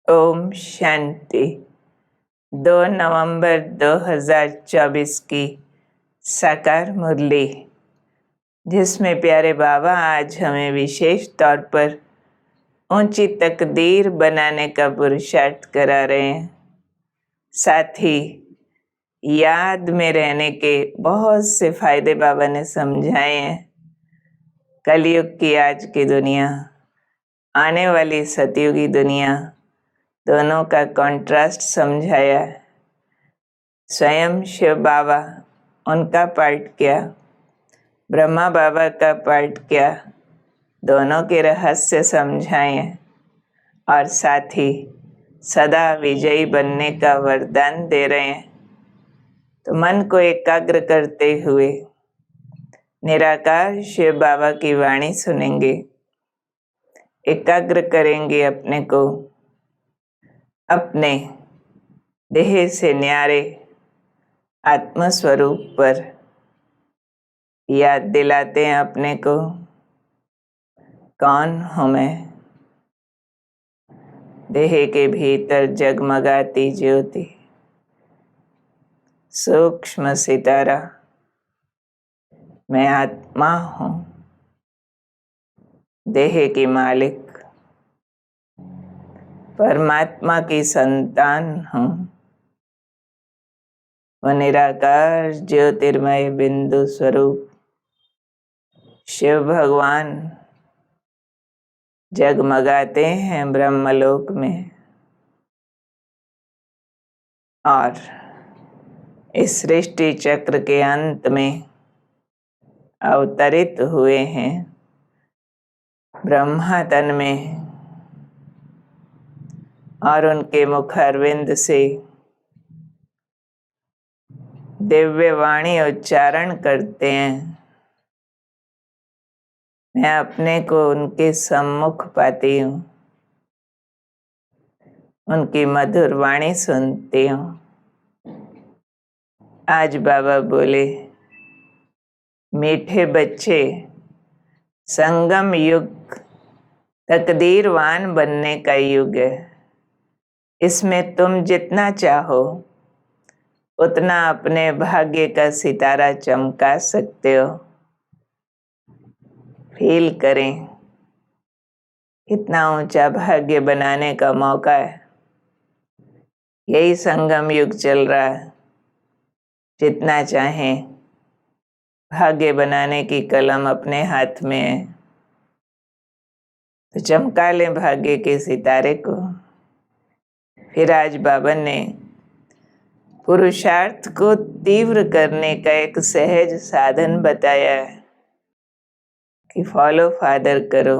ओम शांति। 2 नवंबर 2024 की साकार मुरली, जिसमें प्यारे बाबा आज हमें विशेष तौर पर ऊंची तकदीर बनाने का पुरुषार्थ करा रहे हैं। साथ ही याद में रहने के बहुत से फायदे बाबा ने समझाए हैं। कलयुग की आज की दुनिया, आने वाली सतयुगी दुनिया, दोनों का कॉन्ट्रास्ट समझाया। स्वयं शिव बाबा, उनका पार्ट क्या, ब्रह्मा बाबा का पार्ट क्या, दोनों के रहस्य समझाए और साथ ही सदा विजयी बनने का वरदान दे रहे हैं। तो मन को एकाग्र करते हुए निराकार शिव बाबा की वाणी सुनेंगे, एकाग्र करेंगे अपने को अपने देह से न्यारे आत्मस्वरूप पर। याद दिलाते हैं अपने को, कौन हूँ मैं। देह के भीतर जगमगाती ज्योति, सूक्ष्म सितारा, मैं आत्मा हूँ, देह की मालिक, परमात्मा की संतान हूँ। वह निराकार ज्योतिर्मय बिंदु स्वरूप शिव भगवान जगमगाते हैं ब्रह्मलोक में और इस सृष्टि चक्र के अंत में अवतरित हुए हैं ब्रह्मा तन में, और उनके मुखारविंद से दिव्य वाणी उच्चारण करते हैं। मैं अपने को उनके सम्मुख पाती हूँ, उनकी मधुर वाणी सुनती हूँ। आज बाबा बोले, मीठे बच्चे, संगम युग तकदीरवान बनने का युग है। इसमें तुम जितना चाहो उतना अपने भाग्य का सितारा चमका सकते हो। फील करें, कितना ऊंचा भाग्य बनाने का मौका है। यही संगम युग चल रहा है। जितना चाहें भाग्य बनाने की कलम अपने हाथ में है, तो चमका लें भाग्य के सितारे को। फिर आज बाबा ने पुरुषार्थ को तीव्र करने का एक सहज साधन बताया है कि फॉलो फादर करो।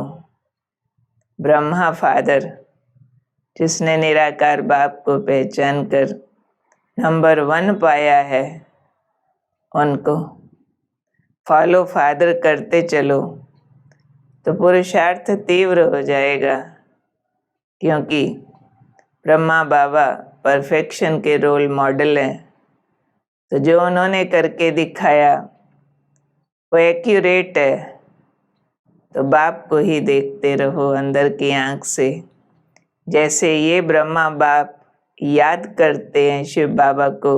ब्रह्मा फादर, जिसने निराकार बाप को पहचान कर नंबर 1 पाया है, उनको फॉलो फादर करते चलो तो पुरुषार्थ तीव्र हो जाएगा। क्योंकि ब्रह्मा बाबा परफेक्शन के रोल मॉडल हैं, तो जो उन्होंने करके दिखाया वो एक्यूरेट है। तो बाप को ही देखते रहो अंदर की आंख से। जैसे ये ब्रह्मा बाप याद करते हैं शिव बाबा को,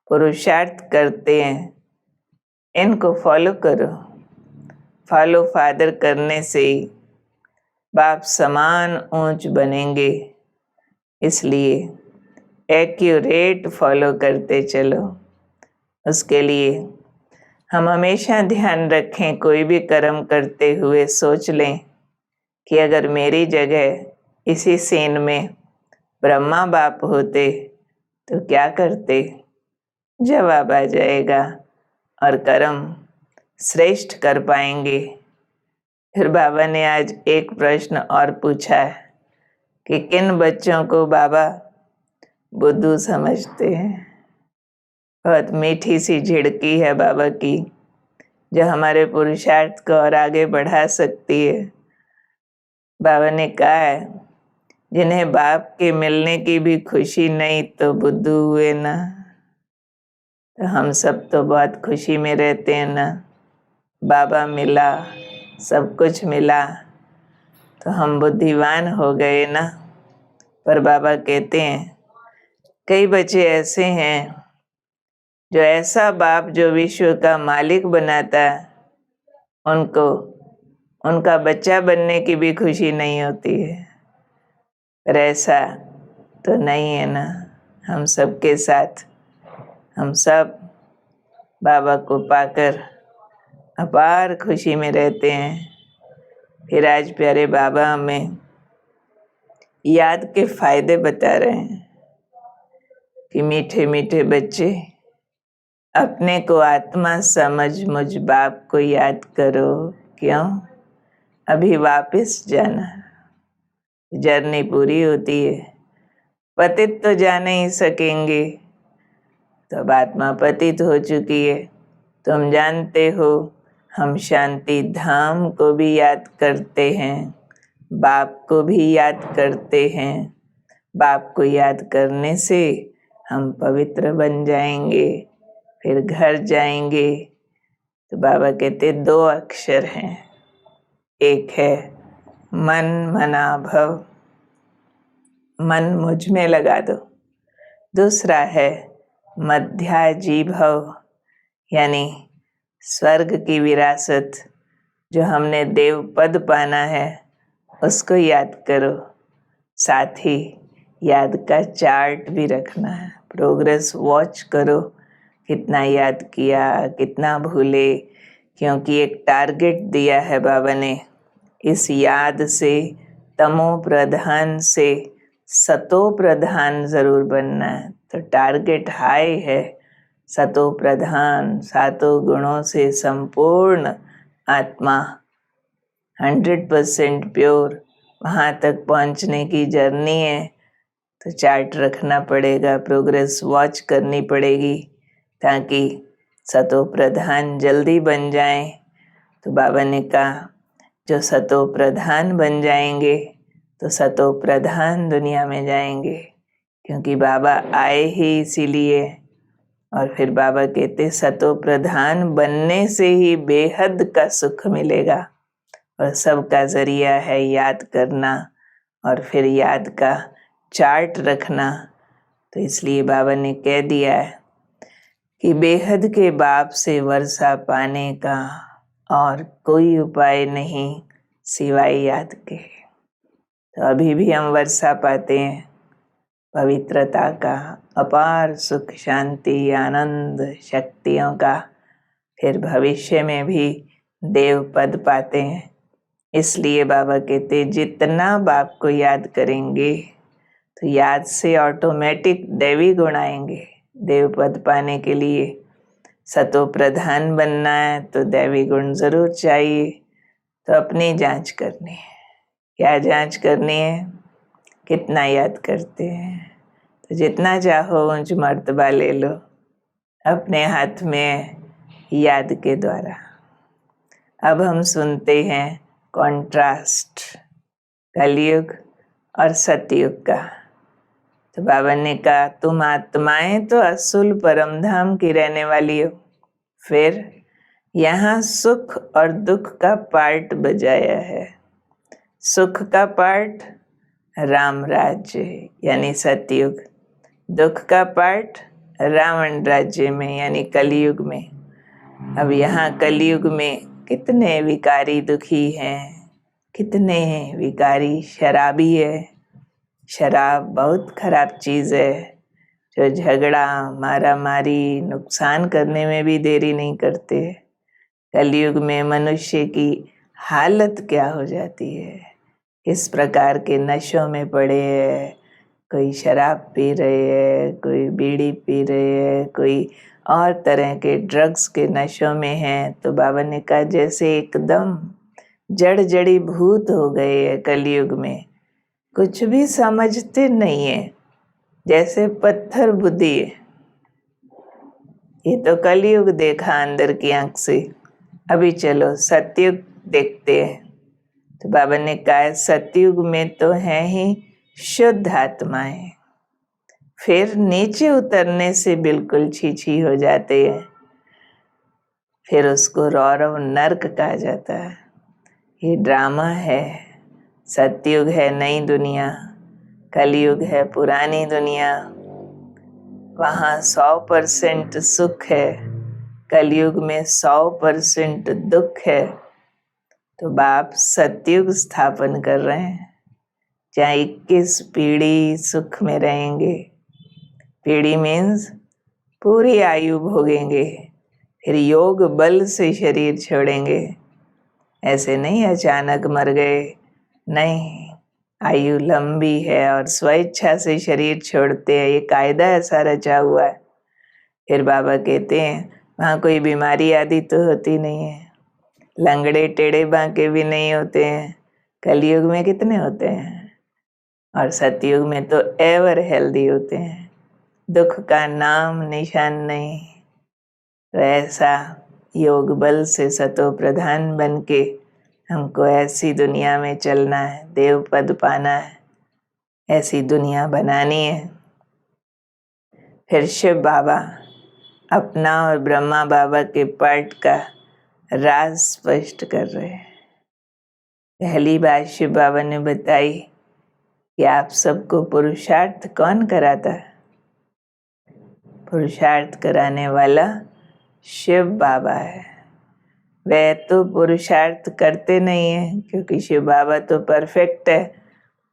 पुरुषार्थ करते हैं, इनको फॉलो करो। फॉलो फादर करने से बाप समान ऊंच बनेंगे। इसलिए एक्यूरेट फॉलो करते चलो। उसके लिए हम हमेशा ध्यान रखें, कोई भी कर्म करते हुए सोच लें कि अगर मेरी जगह इसी सीन में ब्रह्मा बाप होते तो क्या करते। जवाब आ जाएगा और कर्म श्रेष्ठ कर पाएंगे। फिर बाबा ने आज एक प्रश्न और पूछा कि किन बच्चों को बाबा बुद्धू समझते हैं। बहुत मीठी सी झिड़की है बाबा की, जो हमारे पुरुषार्थ को और आगे बढ़ा सकती है। बाबा ने कहा है, जिन्हें बाप के मिलने की भी खुशी नहीं तो बुद्धू हुए ना। तो हम सब तो बहुत खुशी में रहते हैं ना। बाबा मिला, सब कुछ मिला, तो हम बुद्धिमान हो गए ना। पर बाबा कहते हैं कई बच्चे ऐसे हैं जो ऐसा बाप जो विश्व का मालिक बनाता है, उनको उनका बच्चा बनने की भी खुशी नहीं होती है। पर ऐसा तो नहीं है ना। हम सबके साथ हम सब बाबा को पाकर अपार खुशी में रहते हैं। फिर आज प्यारे बाबा हमें याद के फायदे बता रहे हैं कि मीठे मीठे बच्चे अपने को आत्मा समझ मुझ बाप को याद करो। क्यों? अभी वापस जाना, जर्नी पूरी होती है। पतित तो जा नहीं सकेंगे, तो अब आत्मा पतित हो चुकी है। तुम जानते हो हम शांति धाम को भी याद करते हैं, बाप को भी याद करते हैं। बाप को याद करने से हम पवित्र बन जाएंगे, फिर घर जाएंगे। तो बाबा कहते 2 अक्षर हैं, एक है मन मना भव, मन मुझ में लगा दो। दूसरा है मध्याजी भव, यानी स्वर्ग की विरासत जो हमने देव पद पाना है उसको याद करो। साथ ही याद का चार्ट भी रखना है, प्रोग्रेस वॉच करो, कितना याद किया, कितना भूले। क्योंकि एक टारगेट दिया है बाबा ने, इस याद से तमो प्रधान से सतो प्रधान जरूर बनना है। तो टारगेट हाई है, सतो प्रधान, 7 गुणों से संपूर्ण आत्मा 100% प्योर, वहाँ तक पहुँचने की जर्नी है। तो चार्ट रखना पड़ेगा, प्रोग्रेस वॉच करनी पड़ेगी, ताकि सतो प्रधान जल्दी बन जाएं। तो बाबा ने कहा जो सतो प्रधान बन जाएंगे तो सतो प्रधान दुनिया में जाएंगे, क्योंकि बाबा आए ही इसीलिए। और फिर बाबा कहते सतो प्रधान बनने से ही बेहद का सुख मिलेगा, और सबका जरिया है याद करना और फिर याद का चार्ट रखना। तो इसलिए बाबा ने कह दिया है कि बेहद के बाप से वर्षा पाने का और कोई उपाय नहीं सिवाय याद के। तो अभी भी हम वर्षा पाते हैं पवित्रता का, अपार सुख शांति आनंद शक्तियों का, फिर भविष्य में भी देव पद पाते हैं। इसलिए बाबा कहते जितना बाप को याद करेंगे तो याद से ऑटोमेटिक दैवी गुण आएंगे। देव पद पाने के लिए सतो प्रधान बनना है तो दैवी गुण जरूर चाहिए। तो अपनी जांच करनी है। क्या जांच करनी है? कितना याद करते हैं। तो जितना चाहो ऊंच मर्तबा ले लो अपने हाथ में याद के द्वारा। अब हम सुनते हैं कॉन्ट्रास्ट कलयुग और सतयुग का। तो बाबा ने कहा तुम आत्माएं तो असुल परमधाम की रहने वाली हो, फिर यहाँ सुख और दुख का पार्ट बजाया है। सुख का पार्ट राम राज्य यानी सतयुग, दुख का पार्ट रावण राज्य में यानी कलयुग में। अब यहाँ कलयुग में कितने विकारी दुखी हैं, कितने विकारी शराबी है। शराब बहुत खराब चीज़ है जो झगड़ा मारा मारी नुकसान करने में भी देरी नहीं करते। कलयुग में मनुष्य की हालत क्या हो जाती है, किस प्रकार के नशों में पड़े हैं। कोई शराब पी रहे है, कोई बीड़ी पी रहे है, कोई और तरह के ड्रग्स के नशों में है। तो बाबा ने कहा जैसे एकदम जड़ जड़ी भूत हो गए है कलयुग में, कुछ भी समझते नहीं है, जैसे पत्थर बुद्धि है। ये तो कलयुग देखा अंदर की आंख से। अभी चलो सतयुग देखते हैं। तो बाबा ने कहा सतयुग में तो है ही शुद्ध आत्माएं, फिर नीचे उतरने से बिल्कुल छीछी हो जाते हैं, फिर उसको रौरव नर्क कहा जाता है। ये ड्रामा है। सतयुग है नई दुनिया, कलयुग है पुरानी दुनिया, वहाँ 100% सुख है, कलयुग में 100% दुख है। तो बाप सतयुग स्थापन कर रहे हैं, जहाँ 21 पीढ़ी सुख में रहेंगे। पीढ़ी मीन्स पूरी आयु भोगेंगे, फिर योग बल से शरीर छोड़ेंगे। ऐसे नहीं अचानक मर गए, नहीं, आयु लंबी है और स्वेच्छा से शरीर छोड़ते हैं, ये कायदा ऐसा रचा हुआ है। फिर बाबा कहते हैं वहाँ कोई बीमारी आदि तो होती नहीं है, लंगड़े टेढ़े बांके भी नहीं होते हैं। कलयुग में कितने होते हैं, और सतयुग में तो एवर हेल्दी होते हैं, दुख का नाम निशान नहीं। तो ऐसा योग बल से सतो प्रधान बन के हमको ऐसी दुनिया में चलना है, देव पद पाना है, ऐसी दुनिया बनानी है। फिर शिव बाबा अपना और ब्रह्मा बाबा के पार्ट का राज स्पष्ट कर रहे हैं। पहली बात शिव बाबा ने बताई कि आप सबको पुरुषार्थ कौन कराता है। पुरुषार्थ कराने वाला शिव बाबा है। वे तो पुरुषार्थ करते नहीं हैं, क्योंकि शिव बाबा तो परफेक्ट है,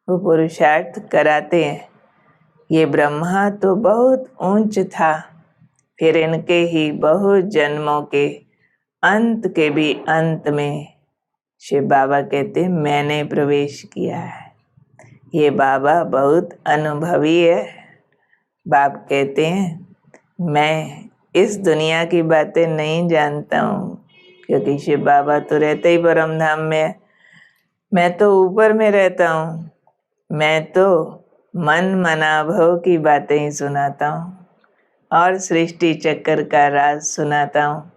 वो पुरुषार्थ कराते हैं। ये ब्रह्मा तो बहुत ऊंच था, फिर इनके ही बहुत जन्मों के अंत के भी अंत में शिव बाबा कहते मैंने प्रवेश किया है। ये बाबा बहुत अनुभवी है। बाप कहते हैं मैं इस दुनिया की बातें नहीं जानता हूँ, क्योंकि शिव बाबा तो रहते ही परम धाम में है। मैं तो ऊपर में रहता हूँ, मैं तो मन मनाभव की बातें ही सुनाता हूँ और सृष्टि चक्कर का राज सुनाता हूँ,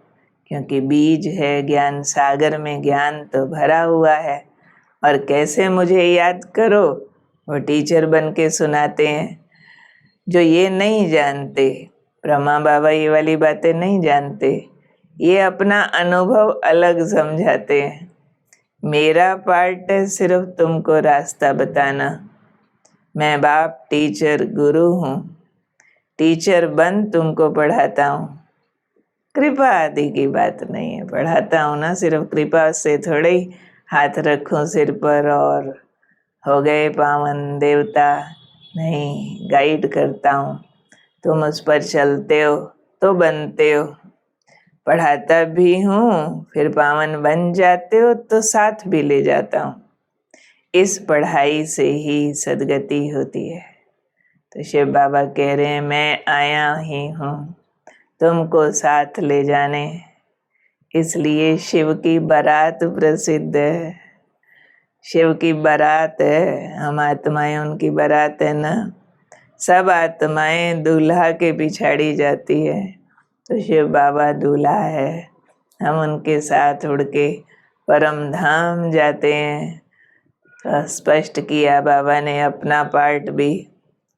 क्योंकि बीज है ज्ञान सागर में, ज्ञान तो भरा हुआ है। और कैसे मुझे याद करो, वो टीचर बन के सुनाते हैं। जो ये नहीं जानते, ब्रह्मा बाबा ये वाली बातें नहीं जानते, ये अपना अनुभव अलग समझाते हैं। मेरा पार्ट है सिर्फ तुमको रास्ता बताना। मैं बाप टीचर गुरु हूँ, टीचर बन तुमको पढ़ाता हूँ। कृपा आदि की बात नहीं है, पढ़ाता हूँ ना, सिर्फ कृपा से थोड़े ही हाथ रखूँ सिर पर और हो गए पावन देवता। नहीं, गाइड करता हूँ, तुम उस पर चलते हो तो बनते हो। पढ़ाता भी हूँ, फिर पावन बन जाते हो तो साथ भी ले जाता हूँ। इस पढ़ाई से ही सदगति होती है। तो शिव बाबा कह रहे हैं मैं आया ही हूँ तुमको साथ ले जाने, इसलिए शिव की बारात प्रसिद्ध है। शिव की बारात है, हम आत्माएं उनकी बारात है ना। सब आत्माएं दूल्हा के पिछाड़ी जाती है, तो शिव बाबा दूल्हा है। हम उनके साथ उड़ के परम धाम जाते हैं। तो स्पष्ट किया बाबा ने अपना पार्ट भी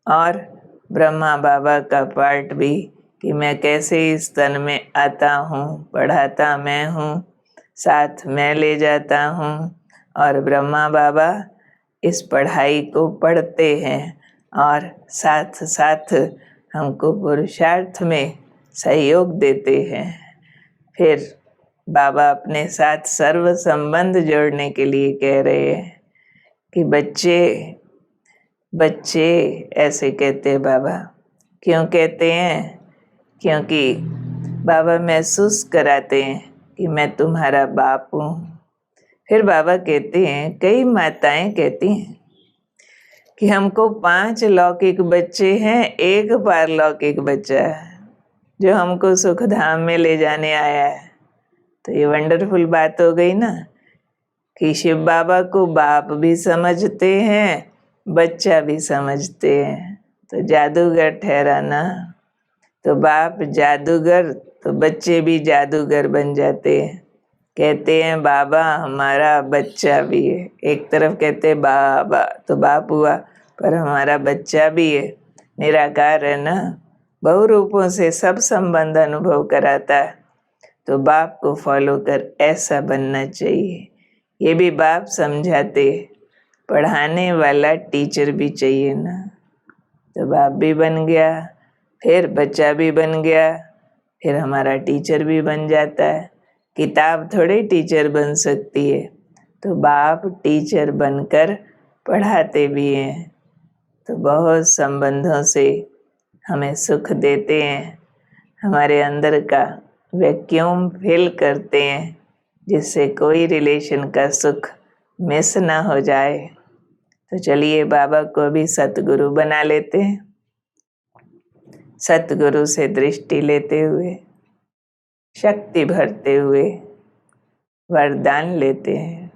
और ब्रह्मा बाबा का पार्ट भी, कि मैं कैसे इस तन में आता हूँ, पढ़ाता मैं हूँ, साथ मैं ले जाता हूँ, और ब्रह्मा बाबा इस पढ़ाई को पढ़ते हैं और साथ साथ हमको पुरुषार्थ में सहयोग देते हैं। फिर बाबा अपने साथ सर्व संबंध जोड़ने के लिए कह रहे हैं कि बच्चे ऐसे कहते हैं बाबा। क्यों कहते हैं? क्योंकि बाबा महसूस कराते हैं कि मैं तुम्हारा बाप हूँ। फिर बाबा कहते हैं, कई माताएं कहती हैं कि हमको 5 लौकिक बच्चे हैं, एक पारलौकिक बच्चा है जो हमको सुख धाम में ले जाने आया है। तो ये वंडरफुल बात हो गई ना, कि शिव बाबा को बाप भी समझते हैं, बच्चा भी समझते हैं, तो जादूगर ठहरा ना। तो बाप जादूगर तो बच्चे भी जादूगर बन जाते हैं। कहते हैं बाबा हमारा बच्चा भी है। एक तरफ कहते हैं बाबा तो बाप हुआ, पर हमारा बच्चा भी है, निराकार है ना, बहु रूपों से सब संबंध अनुभव कराता है। तो बाप को फॉलो कर ऐसा बनना चाहिए। ये भी बाप समझाते, पढ़ाने वाला टीचर भी चाहिए ना। तो बाप भी बन गया, फिर बच्चा भी बन गया, फिर हमारा टीचर भी बन जाता है। किताब थोड़ी टीचर बन सकती है, तो बाप टीचर बनकर पढ़ाते भी हैं। तो बहुत संबंधों से हमें सुख देते हैं, हमारे अंदर का वैक्यूम फिल करते हैं, जिससे कोई रिलेशन का सुख मिस ना हो जाए। तो चलिए बाबा को भी सतगुरु बना लेते हैं। सतगुरु से दृष्टि लेते हुए, शक्ति भरते हुए वरदान लेते हैं।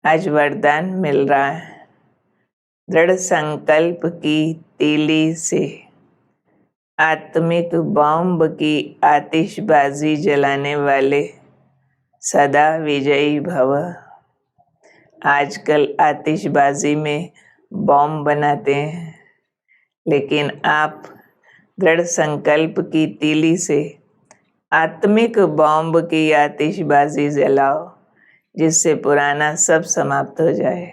आज वरदान मिल रहा है, दृढ़ संकल्प की तीली से आत्मिक बॉम्ब की आतिशबाजी जलाने वाले सदा विजयी भव। आजकल आतिशबाजी में बॉम्ब बनाते हैं, लेकिन आप दृढ़ संकल्प की तीली से आत्मिक बॉम्ब की आतिशबाजी जलाओ, जिससे पुराना सब समाप्त हो जाए।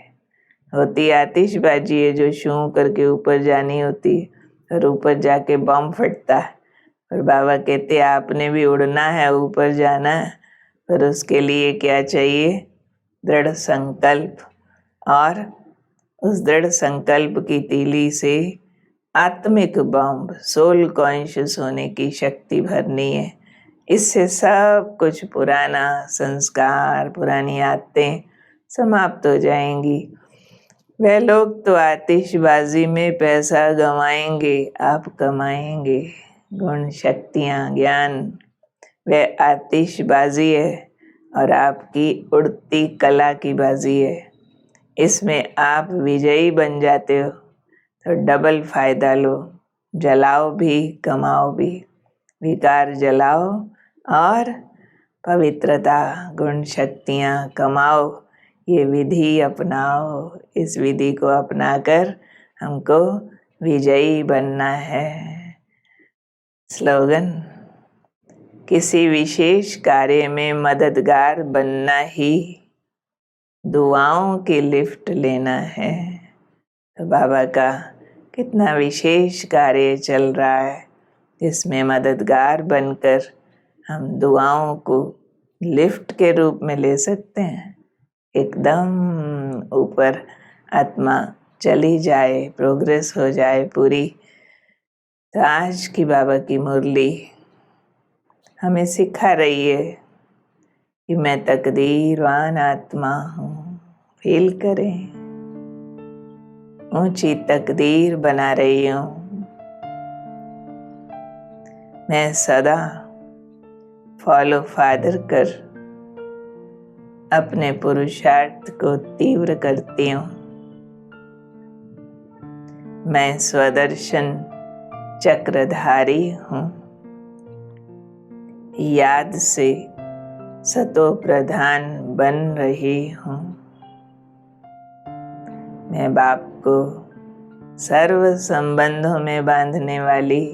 होती आतिशबाजी है जो शू करके ऊपर जानी होती है, और ऊपर जाके बम फटता है। और बाबा कहते हैं आपने भी उड़ना है, ऊपर जाना है, पर उसके लिए क्या चाहिए? दृढ़ संकल्प। और उस दृढ़ संकल्प की तीली से आत्मिक बम, सोल कॉन्शियस होने की शक्ति भरनी है। इससे सब कुछ पुराना संस्कार, पुरानी आदतें समाप्त हो जाएंगी। वह लोग तो आतिशबाजी में पैसा गंवाएंगे, आप कमाएंगे गुण, शक्तियाँ, ज्ञान। वह आतिशबाजी है और आपकी उड़ती कला की बाजी है। इसमें आप विजयी बन जाते हो, तो डबल फायदा लो। जलाओ भी, कमाओ भी। विकार जलाओ और पवित्रता, गुण, शक्तियाँ कमाओ। ये विधि अपनाओ। इस विधि को अपनाकर हमको विजयी बनना है। स्लोगन: किसी विशेष कार्य में मददगार बनना ही दुआओं की लिफ्ट लेना है। तो बाबा का कितना विशेष कार्य चल रहा है, जिसमें मददगार बनकर हम दुआओं को लिफ्ट के रूप में ले सकते हैं। एकदम ऊपर आत्मा चली जाए, प्रोग्रेस हो जाए पूरी। तो आज की बाबा की मुरली हमें सिखा रही है कि मैं तकदीरवान आत्मा हूँ। फील करें, ऊंची तकदीर बना रही हूँ। मैं सदा फॉलो फादर कर अपने पुरुषार्थ को तीव्र करती हूँ। मैं स्वदर्शन चक्रधारी हूँ। याद से सतो प्रधान बन रही हूँ। मैं बाप को सर्व संबंधों में बांधने वाली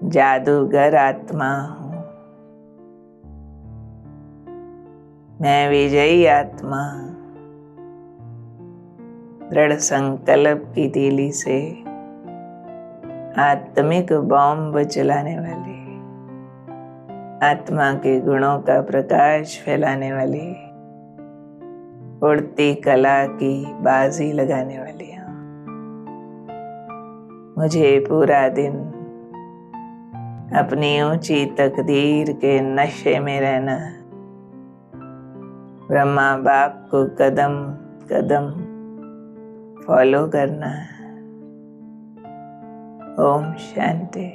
जादूगर आत्मा हूँ। मैं विजयी आत्मा, दृढ़ संकल्प की तीली से आत्मिक बॉम्ब चलाने वाली, आत्मा के गुणों का प्रकाश फैलाने वाली, उड़ती कला की बाजी लगाने वाली हूँ। मुझे पूरा दिन अपनी ऊंची तकदीर के नशे में रहना, ब्रह्मा बाप को कदम कदम फॉलो करना। ओम शांति।